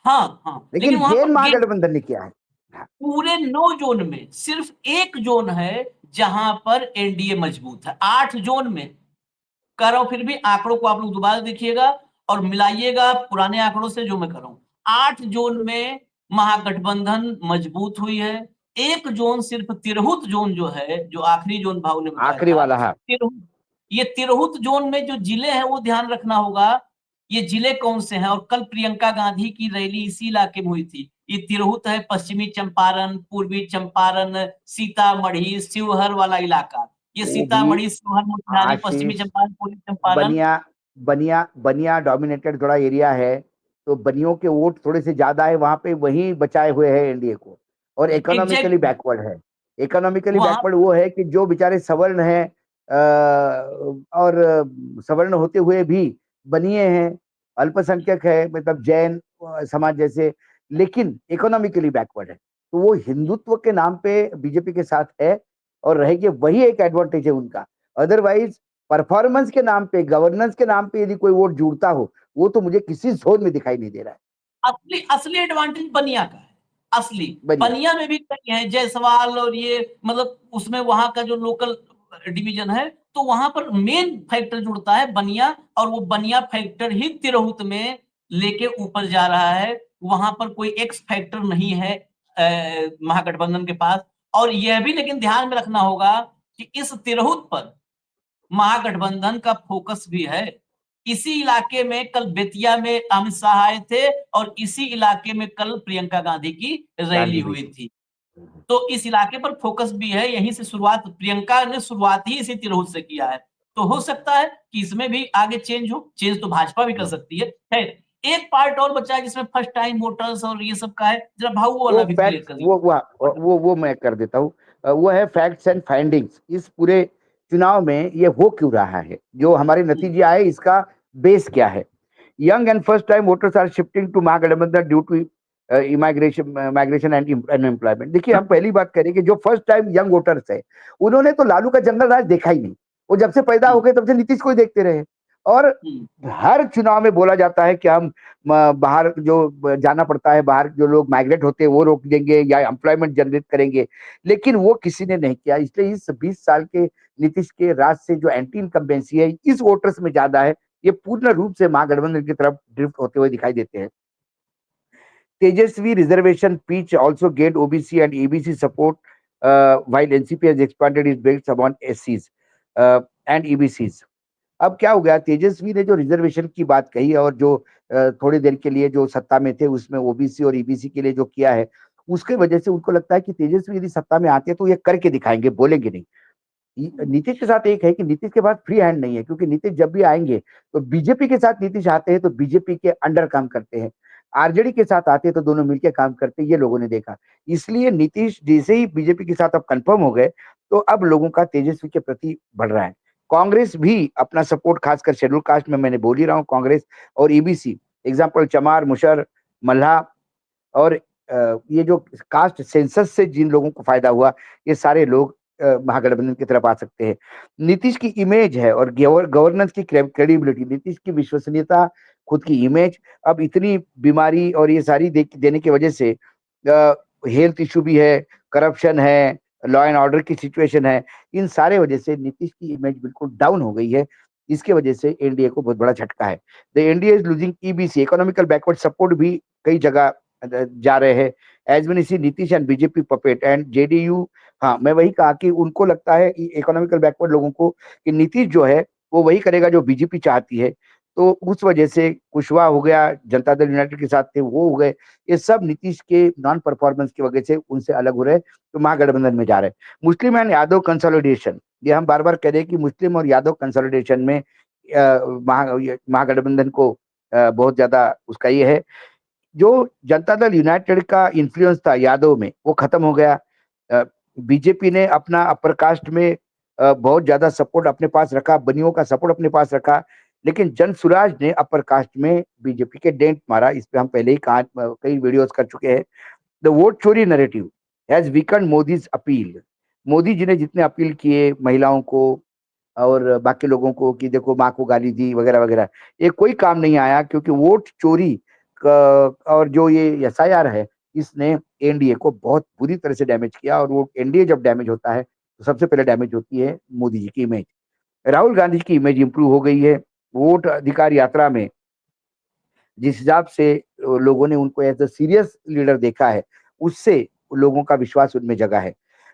हाँ हाँ, लेकिन लेकिन वहां गेन पर गेन महागठबंधन ने किया है। पूरे 9 जोन में सिर्फ एक जोन है जहां पर एनडीए मजबूत है। 8 जोन में कर रहा हूं, फिर भी आंकड़ों को आप लोग दोबारा देखिएगा और मिलाइएगा पुराने आंकड़ों से जो मैं कर रहा हूं। 8 जोन में महागठबंधन मजबूत हुई है। एक जोन सिर्फ तिरहुत जोन जो है, जो आखिरी जोन भाव ने बताया आखिरी था, वाला है। तिरहुत, ये तिरहुत जोन में जो जिले हैं वो ध्यान रखना होगा। ये जिले कौन से हैं? और कल प्रियंका गांधी की रैली इसी इलाके में हुई थी। ये तिरहुत है, पश्चिमी चंपारण, पूर्वी चंपारण, सीतामढ़ी, शिवहर वाला इलाका। ये वो भी सीतामढ़ी, शिवहर, मोतिहारी, पश्चिमी आशीष, चंपारण, पूर्वी चंपारण। बनिया बनिया बनिया डोमिनेटेड थोड़ा एरिया है, तो बनियों के वोट थोड़े से ज्यादा है वहां पे, वही बचाए हुए है एनडीए को। और इकोनॉमिकली एग्जैक्टली, बैकवर्ड है। इकोनॉमिकली वहां बैकवर्ड वो है कि जो बेचारे सवर्ण हैं, और सवर्ण होते हुए भी बनिए हैं, अल्पसंख्यक है, मतलब जैन समाज जैसे, लेकिन इकोनॉमिकली बैकवर्ड है, तो वो हिंदुत्व के नाम पे बीजेपी के साथ है और रहेगी। वही एक एडवांटेज है उनका। अदरवाइज परफॉर्मेंस के नाम पे, गवर्नेंस के नाम पे यदि कोई वोट जुड़ता हो, वो तो मुझे किसी जोन में दिखाई नहीं दे रहा है। असली असली एडवांटेज बनिया का है। असली बनिया, बनिया में भी कई है, जायसवाल और ये, मतलब उसमें वहां का जो लोकल डिवीजन है, तो वहां पर मेन फैक्टर जुड़ता है बनिया, और वो बनिया फैक्टर ही तिरहुत में लेके ऊपर जा रहा है। वहां पर कोई एक्स फैक्टर नहीं है महागठबंधन के पास। और यह भी लेकिन ध्यान में रखना होगा कि इस तिरहुत पर महागठबंधन का फोकस भी है। इसी इलाके में कल बेतिया में अमित शाह आए थे, और इसी इलाके में कल प्रियंका गांधी की रैली गांधी हुई हुई थी। थी। तो इस इलाके पर फोकस भी है, यहीं से शुरुआत प्रियंका ने शुरुआत ही इसी तिरहुत से किया है। तो हो सकता है कि इसमें भी आगे चेंज हो, चेंज तो भाजपा भी कर सकती है। एक पार्ट और बचा है जिसमें फर्स्ट टाइम वोटर्स और ये सब का है, जरा भाऊ वो वो वाला भी क्लियर फैक्ट्स कर वो मैं कर देता हूँ। वो है फैक्ट्स एंड फाइंडिंग्स। इस पूरे चुनाव में ये हो क्यों रहा है, जो हमारे दीजिए। नतीजे आए, इसका बेस क्या है। Young and first time voters are shifting to Mahagathbandhan due to migration and unemployment. देखिए, हम पहली बात करें कि जो फर्स्ट टाइम यंग वोटर्स है, उन्होंने तो लालू का जंगल राज देखा ही नहीं। वो जब से पैदा हो गए तब से नीतीश को ही देखते रहे। और हर चुनाव में बोला जाता है कि हम बाहर जो जाना पड़ता है, बाहर जो लोग माइग्रेट होते हैं वो रोक देंगे या एम्प्लॉयमेंट जनरेट करेंगे, लेकिन वो किसी ने नहीं किया। इसलिए इस 20 साल के नीतीश के राज से जो एंटी इनकम्बेंसी है इस वोटर्स में ज्यादा है, ये पूर्ण रूप से महागठबंधन की तरफ ड्रिफ्ट होते हुए दिखाई देते हैं। Tejashwi reservation pitch also gained OBC and EBC support, while NCP has expanded its base among SCs and EBCs. अब क्या हो गया, तेजस्वी ने जो रिजर्वेशन की बात कही और जो थोड़ी देर के लिए जो सत्ता में थे उसमें ओबीसी और ईबीसी के लिए जो किया है, उसके वजह से उनको लगता है कि तेजस्वी यदि सत्ता में आते हैं तो ये करके दिखाएंगे, बोलेंगे नहीं। नीतीश के साथ एक है कि नीतीश के पास फ्री हैंड नहीं है, क्योंकि नीतीश जब भी आएंगे तो बीजेपी के साथ नीतीश आते हैं तो बीजेपी के अंडर काम करते हैं, आरजेडी के साथ आते हैं तो दोनों मिलकर काम करते हैं, ये लोगों ने देखा। इसलिए नीतीश जैसे ही बीजेपी के साथ अब कंफर्म हो गए, तो अब लोगों का तेजस्वी के प्रति बढ़ रहा है। कांग्रेस भी अपना सपोर्ट, खासकर शेड्यूल कास्ट में, मैंने बोल ही रहा हूँ, कांग्रेस और ईबीसी, एग्जाम्पल चमार, मुशर, मल्हा और ये जो कास्ट सेंसस से जिन लोगों को फायदा हुआ, ये सारे लोग महागठबंधन की तरफ आ सकते हैं। नीतीश की इमेज है और गवर्नेंस की क्रेडिबिलिटी, नीतीश की विश्वसनीयता, खुद की इमेज, अब इतनी बीमारी और ये सारी देने की वजह से हेल्थ इश्यू भी है, करप्शन है, लॉ एंड ऑर्डर की सिचुएशन है, इन सारे वजह से नीतीश की इमेज बिल्कुल डाउन हो गई है। इसकी वजह से एनडीए को बहुत बड़ा झटका है। The NDA is losing EBC, economical backward support भी कई जगह जा रहे हैं। As one see Nitish and BJP puppet and JDU, हाँ मैं वही कहा कि उनको लगता है इकोनॉमिकल बैकवर्ड लोगों को कि नीतीश जो है वो वही करेगा जो बीजेपी चाहती है, तो उस वजह से कुशवाहा हो गया, जनता दल यूनाइटेड के साथ थे वो हो गए, ये सब नीतीश के नॉन परफॉर्मेंस की वजह से उनसे अलग हो रहे, तो महागठबंधन में जा रहे। मुस्लिम एंड यादव कंसोलिडेशन, ये हम बार बार कह रहे हैं कि मुस्लिम और यादव कंसोलिडेशन में महागठबंधन को बहुत ज्यादा उसका ये है। जो जनता दल यूनाइटेड का इन्फ्लुएंस था यादव में वो खत्म हो गया। बीजेपी ने अपना अपर कास्ट में बहुत ज्यादा सपोर्ट अपने पास रखा, बनियों का सपोर्ट अपने पास रखा, लेकिन जन सुराज ने अपर कास्ट में बीजेपी के डेंट मारा। इस पे हम पहले ही कहा, कई वीडियोस कर चुके हैं। The vote chori narrative has weaken Modi's appeal, Modi ji ने जितने अपील किए महिलाओं को और बाकी लोगों को कि देखो माँ को गाली दी वगैरह वगैरह, ये कोई काम नहीं आया, क्योंकि वोट चोरी और जो ये एसआईआर है इसने एनडीए को बहुत बुरी तरह से डैमेज किया, और वो एनडीए जब डैमेज होता है तो सबसे पहले डैमेज होती है मोदी जी की इमेज। राहुल गांधी की इमेज इंप्रूव हो गई है। वोट अधिकार यात्रा में जिस हिसाब से लोगों ने उनको एज अ सीरियस लीडर देखा है, उससे लोगों का विश्वास उनमें जगा है।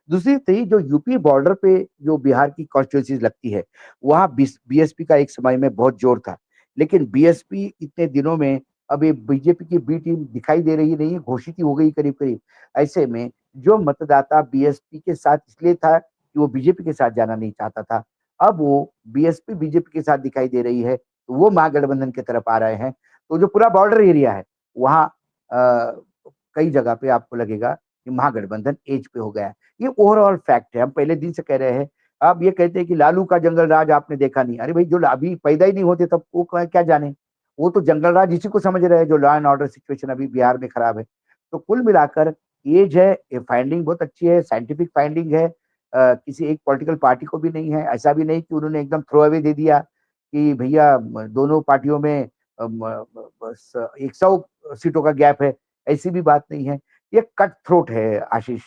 दूसरी थी जो यूपी बॉर्डर पे जो बिहार की कॉन्स्टिट्यूंसीज लगती है, वहां बीएसपी का एक समय में बहुत जोर था, लेकिन बीएसपी इतने दिनों में अब ये बीजेपी की बी टीम दिखाई दे रही नहीं है, घोषित ही हो गई करीब करीब। ऐसे में जो मतदाता बीएसपी के साथ इसलिए था कि वो बीजेपी के साथ जाना नहीं चाहता था, अब वो बीएसपी बीजेपी के साथ दिखाई दे रही है, तो वो महागठबंधन की तरफ आ रहे हैं। तो जो पूरा बॉर्डर एरिया है वहाँ कई जगह पे आपको लगेगा कि महागठबंधन एज पे हो गया है। ये ओवरऑल फैक्ट है, हम पहले दिन से कह रहे हैं। आप ये कहते हैं कि लालू का जंगल राज आपने देखा नहीं, अरे भाई जो अभी पैदा ही नहीं होते तब वो क्या जाने, वो तो जंगल राज इसी को समझ रहे हैं जो लॉ एंड ऑर्डर सिचुएशन अभी बिहार में खराब है। तो कुल मिलाकर एज है, ये फाइंडिंग बहुत अच्छी है, साइंटिफिक फाइंडिंग है, किसी एक पॉलिटिकल पार्टी को भी नहीं है, ऐसा भी नहीं कि उन्होंने एकदम थ्रो अवे दे दिया कि भैया दोनों पार्टियों में बस 100 सीटों का गैप है, ऐसी भी बात नहीं है। ये कट थ्रोट है आशीष।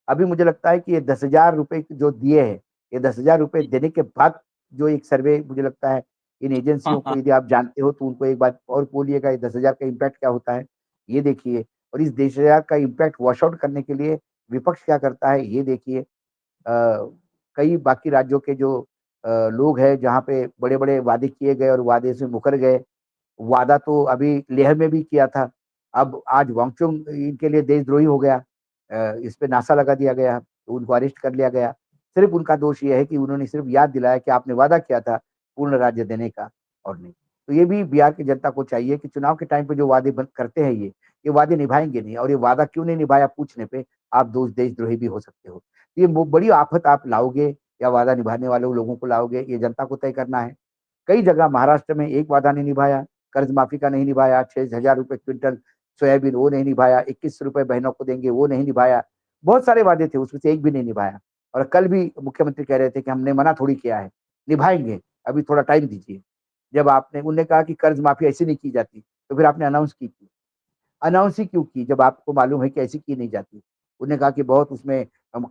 अभी मुझे लगता है कि ये 10,000 रुपए जो दिए हैं, ये 10,000 रुपए देने के बाद जो एक सर्वे मुझे लगता है इन एजेंसियों को, यदि आप जानते हो तो उनको एक बात और बोलिएगा, ये 10,000 का इम्पैक्ट क्या होता है ये देखिए, और इस 10,000 का इम्पैक्ट वॉश आउट करने के लिए विपक्ष क्या करता है ये देखिए। कई बाकी राज्यों के जो लोग हैं जहाँ पे बड़े-बड़े वादे किए गए और वादे से मुकर गए, वादा तो अभी लेह में भी किया था, अब आज वांगचुंग इनके लिए देशद्रोही हो गया। इस पे नासा लगा दिया गया, तो उनको अरेस्ट कर लिया गया। सिर्फ़ उनका दोष ये है कि उन्होंने सिर्फ़ याद दिलाया कि आपने वादा किया था पूर्ण राज्य देने का, और नहीं। तो ये भी बिहार की जनता को चाहिए कि चुनाव के टाइम पे जो वादे करते हैं ये वादे निभाएँगे नहीं, और ये वादा क्यों नहीं निभाया पूछने पे आप देशद्रोही भी हो सकते हो। ये बड़ी आफ़त आप लाओगे या वादा निभाने वाले लोगों को लाओगे, ये जनता को तय करना है। कई जगह महाराष्ट्र में एक वादा नहीं निभाया, कर्ज माफी का नहीं निभाया, 6,000 रुपए क्विंटल सोयाबीन वो नहीं निभाया, 21 रुपए बहनों को देंगे वो नहीं निभाया। बहुत सारे वादे थे उसमें से एक भी नहीं निभाया, और कल भी मुख्यमंत्री कह रहे थे कि हमने मना थोड़ी किया है, निभाएँगे, अभी थोड़ा टाइम दीजिए। जब आपने उन्होंने कहा कि कर्ज माफी ऐसे नहीं की जाती, तो फिर आपने अनाउंस की क्यों? अनाउंस ही क्यों की जब आपको मालूम है कि ऐसी की नहीं जाती? उन्होंने कहा कि बहुत उसमें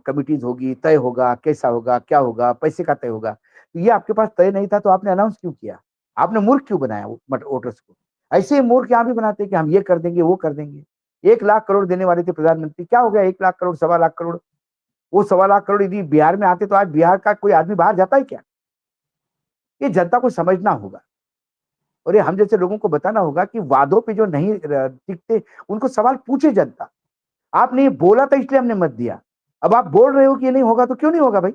कमिटीज़ होगी, तय होगा, कैसा होगा, क्या होगा, पैसे का तय होगा। तो ये आपके पास तय नहीं था तो आपने अनाउंस क्यों किया? आपने मूर्ख क्यों बनाया वो वोटर्स को? ऐसे ही मूर्ख यहाँ भी बनाते हैं कि हम ये कर देंगे, वो कर देंगे। 1 लाख करोड़ देने वाले थे प्रधानमंत्री, क्या हो गया 1 लाख करोड़, सवा लाख करोड़? वो सवा लाख करोड़ यदि बिहार में आते तो आज बिहार का कोई आदमी बाहर जाता है क्या? ये जनता को समझना होगा। और ये हम जैसे लोगों को बताना होगा कि वादों पे जो नहीं टिकते, उनको सवाल पूछे जनता। आपने ये बोला था इसलिए हमने मत दिया। अब आप बोल रहे हो कि ये नहीं होगा तो क्यों नहीं होगा भाई?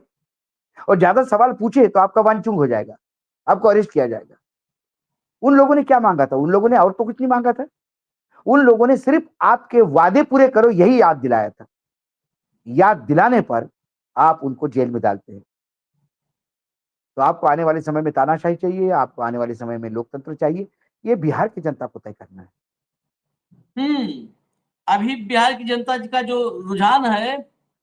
और ज़्यादा सवाल पूछे तो आपका वानचुंग हो जाएगा, आपको अरेस्ट किया जाएगा। उन लोगों ने क्या माँगा था? उन लोगों ने और तो कुछ नहीं माँगा था। उन लोगों ने सिर्फ़ आपके वादे पूरे करो यही याद दिलाया था। याद दिलाने पर आप उनको जेल में डालते हैं। तो आपको आने वाले समय में तानाशाही चाहिए, आपको आने वाले समय में लोकतंत्र चाहिए, ये बिहार की जनता को तय करना है। हम्म अभी बिहार की जनता का जो रुझान है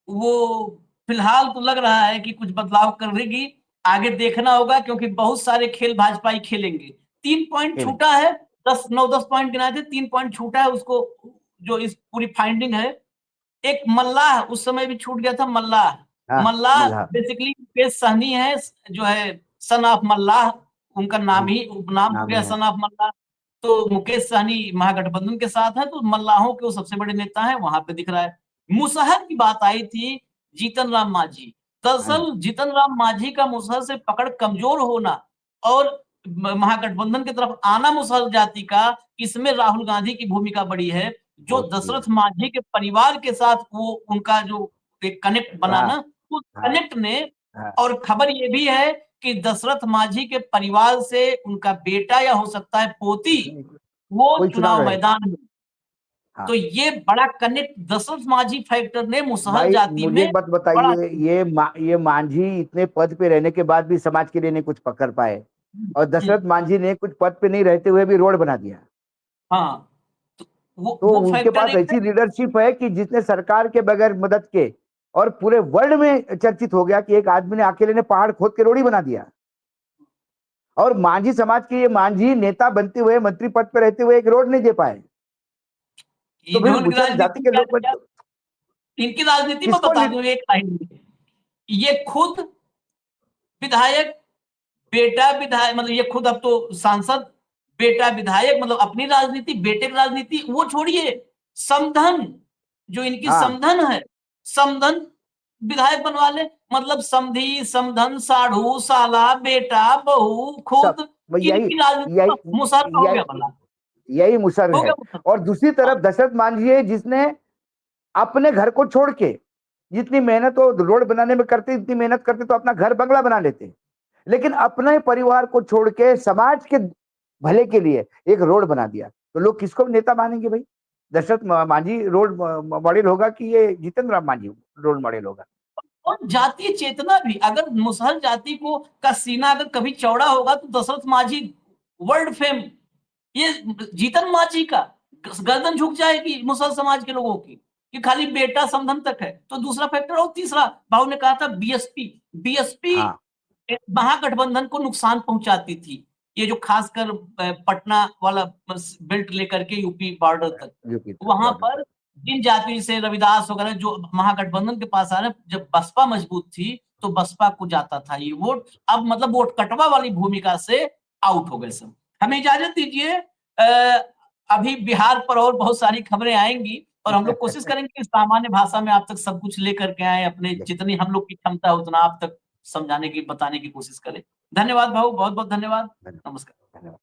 वो फिलहाल तो लग रहा है कि कुछ बदलाव करेगी। आगे देखना होगा, क्योंकि बहुत सारे खेल भाजपा ही खेलेंगे। 3 पॉइंट खेलेंगे। छूटा है, 9-10 पॉइंट गिनाए थे, 3 पॉइंट छूटा है उसको, जो इस पूरी फाइंडिंग है। एक मल्लाह उस समय भी छूट गया था, मल्लाह। हाँ, मल्लाह मल्लाह। बेसिकली मुकेश सहनी है, जो है सन ऑफ मल्लाह, उनका नाम हाँ, ही उपनाम हो नाम गया ही है। सन ऑफ मल्लाह। तो मुकेश सहनी महागठबंधन के साथ है, तो मल्लाहों के वो सबसे बड़े नेता है, वहां पे दिख रहा है। मुसहर की बात आई थी, जीतन राम मांझी। हाँ जी। दरअसल जीतन राम मांझी का मुसहर से पकड़ कमजोर होना और महागठबंधन की तरफ आना मुसहर जाति का, इसमें राहुल गांधी की भूमिका बड़ी है। जो बहुत बढ़िया। दशरथ मांझी के परिवार के साथ वो उनका जो एक कनेक्ट बना हाँ, ना, उस हाँ, कनेक्ट ने, हाँ। और खबर ये भी है कि दशरथ मांझी के परिवार से उनका बेटा या हो सकता है पोती उसमें वो कोई चुनाव चुनाव लड़े। मैदान में। हाँ। तो ये बड़ा कनेक्ट दशरथ मांझी फैक्टर ने मुसहर भाई जाति मुझे में एक बात बड़ा। बताइए, ये मांझी इतने पद पे रहने के बाद भी समाज के लिए नहीं कुछ पकड़ पाए, और दशरथ मांझी ने कुछ पद पे नहीं रहते हुए भी रोड बना दिया। हाँ, तो तो वो उनके फैक्टर पास एक है। ऐसी लीडरशिप है कि जिसने सरकार के बगैर मदद के और पूरे वर्ल्ड में चर्चित हो गया कि एक आदमी ने अकेले ने पहाड़ खोद के रोड ही बना दिया। और मांझी समाज के ये मांझी नेता बनते हुए, मंत्री पद पे रहते हुए एक रोड नहीं दे पाए। तो फिर इन्होंने मुसहर जाति राजनीति के क्या लोग किया, इनकी राजनीति में किसको बता दूं एक लाइन में, ये खुद विधायक, बेटा विधायक, मतलब ये खुद अब तो सांसद, बेटा विधायक, मतलब अपनी राजनीति, बेटे की राजनीति वो छोड़िए, समधन, जो इनकी हाँ, समधन है, समधन विधायक बनवा ले। मतलब समधी, समधन, साढ़ू, साला, बेटा, बहू, सब खुद, यही इनकी राजनीति में यही मुसहर का हो गया यही भला, यही मुसर हो है। गया मुसहर। और दूसरी हाँ, तरफ दशरथ मांझी है जिसने अपने घर को छोड़ के, जितनी मेहनत वो रोड बनाने में करते, इतनी मेहनत करते तो अपना घर बंगला बना लेते, लेकिन अपने परिवार को छोड़ के समाज के भले के लिए एक रोड बना दिया। तो लोग किसको नेता मानेंगे भाई? दशरथ मांझी रोड मॉडल होगा कि ये जीतन राम मांझी रोड मॉडल होगा? और जातीय चेतना भी, अगर मुसहर जाति को का सीना अगर कभी चौड़ा होगा तो दशरथ मांझी वर्ल्ड फेम, ये जीतन मांझी का गर्दन झुक जाएगी मुसहर समाज के लोगों की, कि खाली बेटा समधन तक है। तो दूसरा फैक्टर, और तीसरा, भाव ने कहा था बीएसपी, बीएसपी हाँ, महागठबंधन को नुकसान पहुंचाती थी। ये जो खासकर पटना वाला बेल्ट लेकर के यूपी बॉर्डर तक, यूपी वहां बॉर्डर पर तक। जिन जाति से रविदास वगैरह जो महागठबंधन के पास आ रहे, जब बसपा मजबूत थी तो बसपा को जाता था ये वोट। अब मतलब वोट कटवा वाली भूमिका से आउट हो गए सब। हमें इजाजत दीजिए, अभी बिहार पर और बहुत सारी खबरें आएंगी, और हम लोग कोशिश करेंगे कि सामान्य भाषा में आप तक सब कुछ लेकर के आए, अपने जितनी हम लोग की क्षमता है उतना आप तक समझाने की, बताने की कोशिश करें। धन्यवाद भाऊ, बहुत बहुत धन्यवाद। धन्यवाद। नमस्कार। धन्यवाद।